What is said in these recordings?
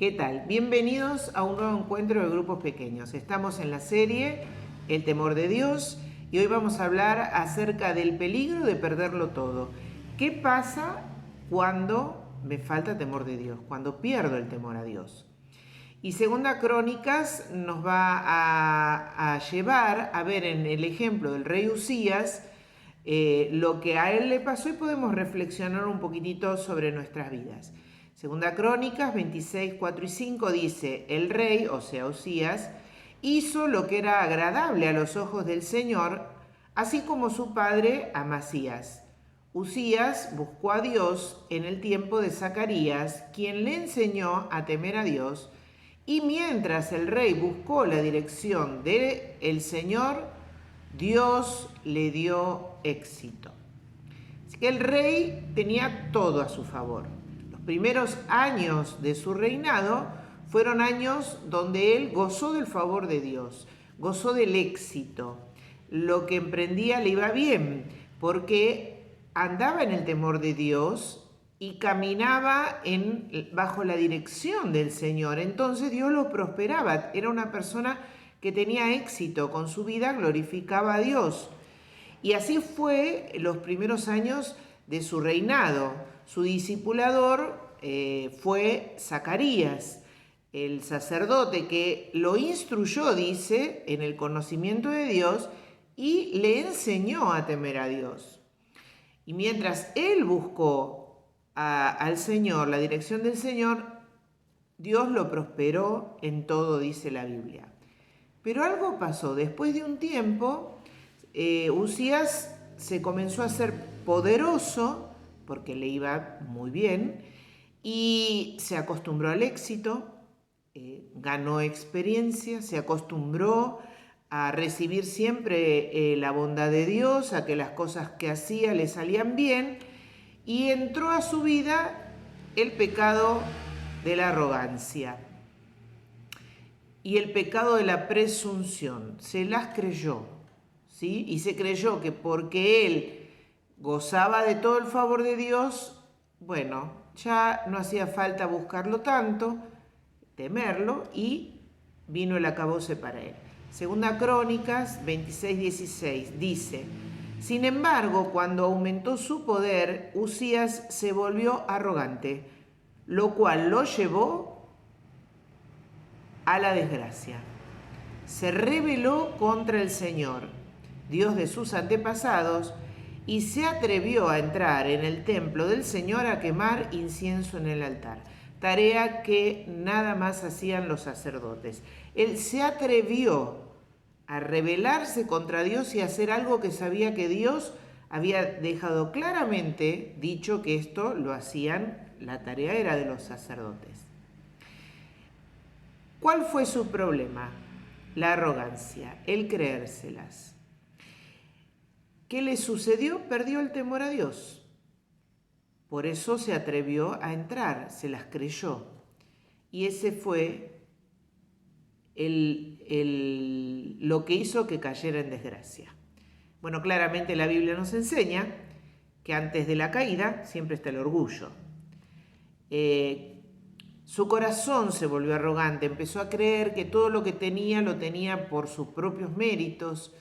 ¿Qué tal? Bienvenidos a un nuevo encuentro de grupos pequeños. Estamos en la serie El temor de Dios y hoy vamos a hablar acerca del peligro de perderlo todo. ¿Qué pasa cuando me falta temor de Dios? Cuando pierdo el temor a Dios. Y Segunda Crónicas nos va a llevar a ver en el ejemplo del rey Usías lo que a él le pasó y podemos reflexionar un poquitito sobre nuestras vidas. Segunda Crónicas 26, 4 y 5 dice: el rey, o sea Usías, hizo lo que era agradable a los ojos del Señor, así como su padre Amasías. Usías buscó a Dios en el tiempo de Zacarías, quien le enseñó a temer a Dios, y mientras el rey buscó la dirección del Señor, Dios le dio éxito. Así que el rey tenía todo a su favor. Los primeros años de su reinado fueron años donde él gozó del favor de Dios, gozó del éxito. Lo que emprendía le iba bien, porque andaba en el temor de Dios y caminaba bajo la dirección del Señor. Entonces Dios lo prosperaba. Era una persona que tenía éxito con su vida, glorificaba a Dios. Y así fue los primeros años de su reinado. Su discipulador fue Zacarías, el sacerdote que lo instruyó, dice, en el conocimiento de Dios y le enseñó a temer a Dios. Y mientras él buscó al Señor, la dirección del Señor, Dios lo prosperó en todo, dice la Biblia. Pero algo pasó. Después de un tiempo, Usías se comenzó a ser poderoso, porque le iba muy bien, y se acostumbró al éxito, ganó experiencia, se acostumbró a recibir siempre la bondad de Dios, a que las cosas que hacía le salían bien, y entró a su vida el pecado de la arrogancia y el pecado de la presunción. Se las creyó, ¿sí? Y se creyó que porque él gozaba de todo el favor de Dios, bueno, ya no hacía falta buscarlo tanto, temerlo, y vino el acabose para él. Segunda Crónicas 26, 16 dice: sin embargo, cuando aumentó su poder, Usías se volvió arrogante, lo cual lo llevó a la desgracia. Se rebeló contra el Señor, Dios de sus antepasados, y se atrevió a entrar en el templo del Señor a quemar incienso en el altar, tarea que nada más hacían los sacerdotes. Él se atrevió a rebelarse contra Dios y a hacer algo que sabía que Dios había dejado claramente dicho que esto lo hacían, la tarea era de los sacerdotes. ¿Cuál fue su problema? La arrogancia, el creérselas. ¿Qué le sucedió? Perdió el temor a Dios. Por eso se atrevió a entrar, se las creyó. Y ese fue lo que hizo que cayera en desgracia. Bueno, claramente la Biblia nos enseña que antes de la caída siempre está el orgullo. Su corazón se volvió arrogante, empezó a creer que todo lo que tenía lo tenía por sus propios méritos,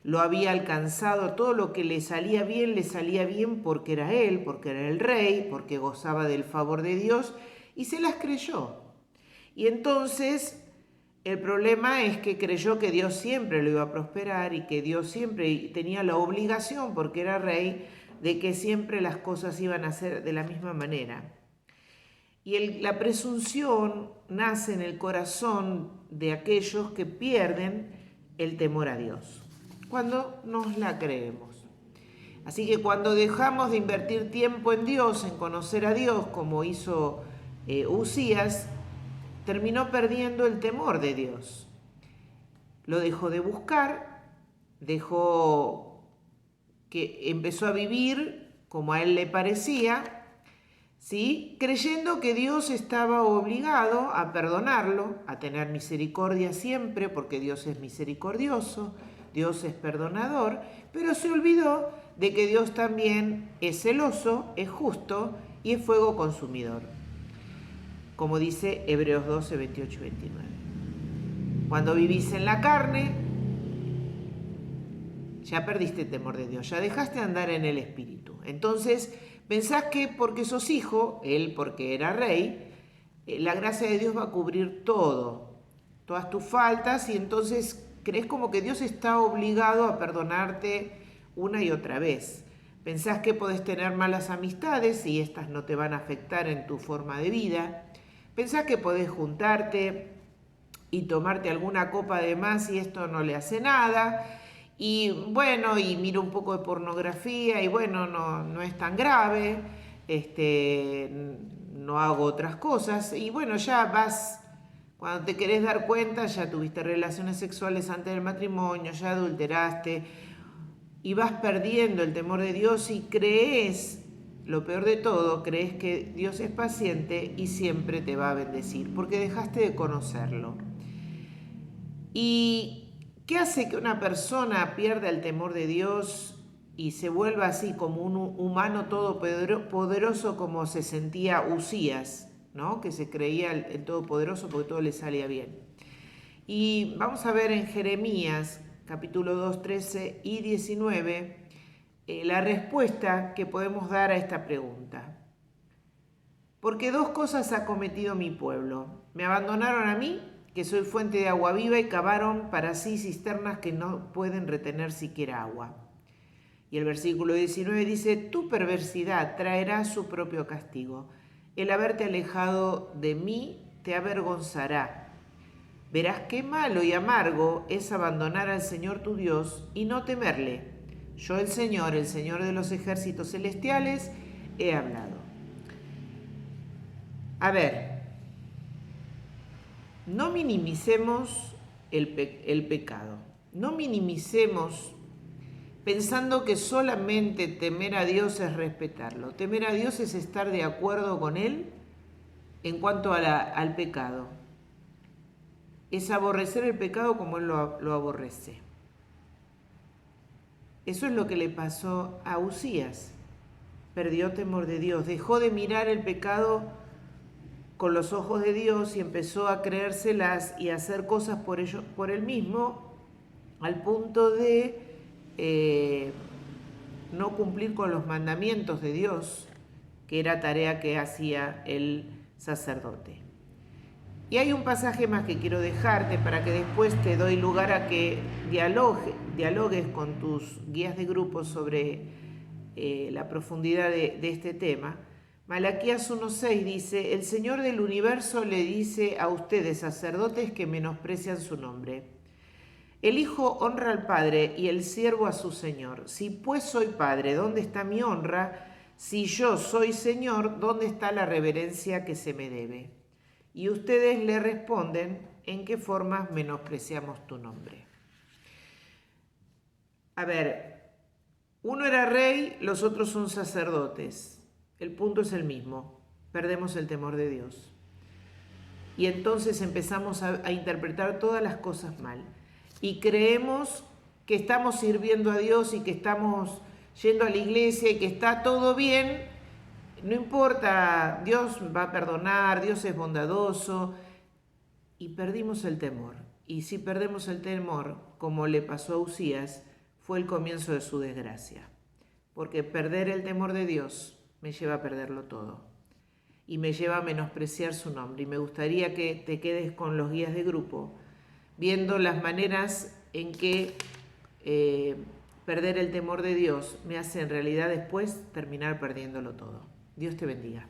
lo había alcanzado, todo lo que le salía bien porque era él, porque era el rey, porque gozaba del favor de Dios, y se las creyó. Y entonces el problema es que creyó que Dios siempre lo iba a prosperar y que Dios siempre tenía la obligación, porque era rey, de que siempre las cosas iban a ser de la misma manera. Y la presunción nace en el corazón de aquellos que pierden el temor a Dios, cuando nos la creemos. Así que cuando dejamos de invertir tiempo en Dios, en conocer a Dios, como hizo Usías, terminó perdiendo el temor de Dios. Lo dejó de buscar, empezó a vivir como a él le parecía, ¿sí? Creyendo que Dios estaba obligado a perdonarlo, a tener misericordia siempre, porque Dios es misericordioso, Dios es perdonador, pero se olvidó de que Dios también es celoso, es justo y es fuego consumidor. como dice Hebreos 12, 28 y 29. Cuando vivís en la carne, ya perdiste el temor de Dios, ya dejaste de andar en el Espíritu. Entonces, pensás que porque sos hijo, él porque era rey, la gracia de Dios va a cubrir todo, todas tus faltas, y entonces crees como que Dios está obligado a perdonarte una y otra vez. Pensás que podés tener malas amistades y estas no te van a afectar en tu forma de vida. Pensás que podés juntarte y tomarte alguna copa de más y esto no le hace nada. Y bueno, y miro un poco de pornografía y bueno, no es tan grave. No hago otras cosas. Y bueno, ya vas, cuando te querés dar cuenta, ya tuviste relaciones sexuales antes del matrimonio, ya adulteraste. Y vas perdiendo el temor de Dios y crees, lo peor de todo, crees que Dios es paciente y siempre te va a bendecir, porque dejaste de conocerlo. ¿Y qué hace que una persona pierda el temor de Dios y se vuelva así como un humano todopoderoso como se sentía Usías, ¿no? Que se creía el todopoderoso porque todo le salía bien? Y vamos a ver en Jeremías capítulo 2, 13 y 19 la respuesta que podemos dar a esta pregunta. Porque dos cosas ha cometido mi pueblo. Me abandonaron a mí, que soy fuente de agua viva, y cavaron para sí cisternas que no pueden retener siquiera agua. Y el versículo 19 dice, tu perversidad traerá su propio castigo. El haberte alejado de mí te avergonzará. Verás qué malo y amargo es abandonar al Señor tu Dios y no temerle. Yo el Señor de los ejércitos celestiales, he hablado. A ver, no minimicemos el pecado. No minimicemos pensando que solamente temer a Dios es respetarlo. Temer a Dios es estar de acuerdo con Él en cuanto al pecado. Es aborrecer el pecado como Él lo aborrece. Eso es lo que le pasó a Usías. Perdió temor de Dios, dejó de mirar el pecado con los ojos de Dios y empezó a creérselas y a hacer cosas por él mismo, al punto de no cumplir con los mandamientos de Dios, que era tarea que hacía el sacerdote. Y hay un pasaje más que quiero dejarte para que después te doy lugar a que dialogues con tus guías de grupo sobre la profundidad de este tema. Malaquías 1:6 dice, el Señor del universo le dice a ustedes, sacerdotes, que menosprecian su nombre. El Hijo honra al Padre y el siervo a su Señor. Si pues soy Padre, ¿dónde está mi honra? Si yo soy Señor, ¿dónde está la reverencia que se me debe? Y ustedes le responden, ¿en qué formas menospreciamos tu nombre? A ver, uno era rey, los otros son sacerdotes. El punto es el mismo, perdemos el temor de Dios. Y entonces empezamos a interpretar todas las cosas mal. Y creemos que estamos sirviendo a Dios y que estamos yendo a la iglesia y que está todo bien. No importa, Dios va a perdonar, Dios es bondadoso. Y perdimos el temor. Y si perdemos el temor, como le pasó a Usías, fue el comienzo de su desgracia. Porque perder el temor de Dios me lleva a perderlo todo. Y me lleva a menospreciar su nombre. Y me gustaría que te quedes con los guías de grupo, viendo las maneras en que perder el temor de Dios me hace en realidad después terminar perdiéndolo todo. Dios te bendiga.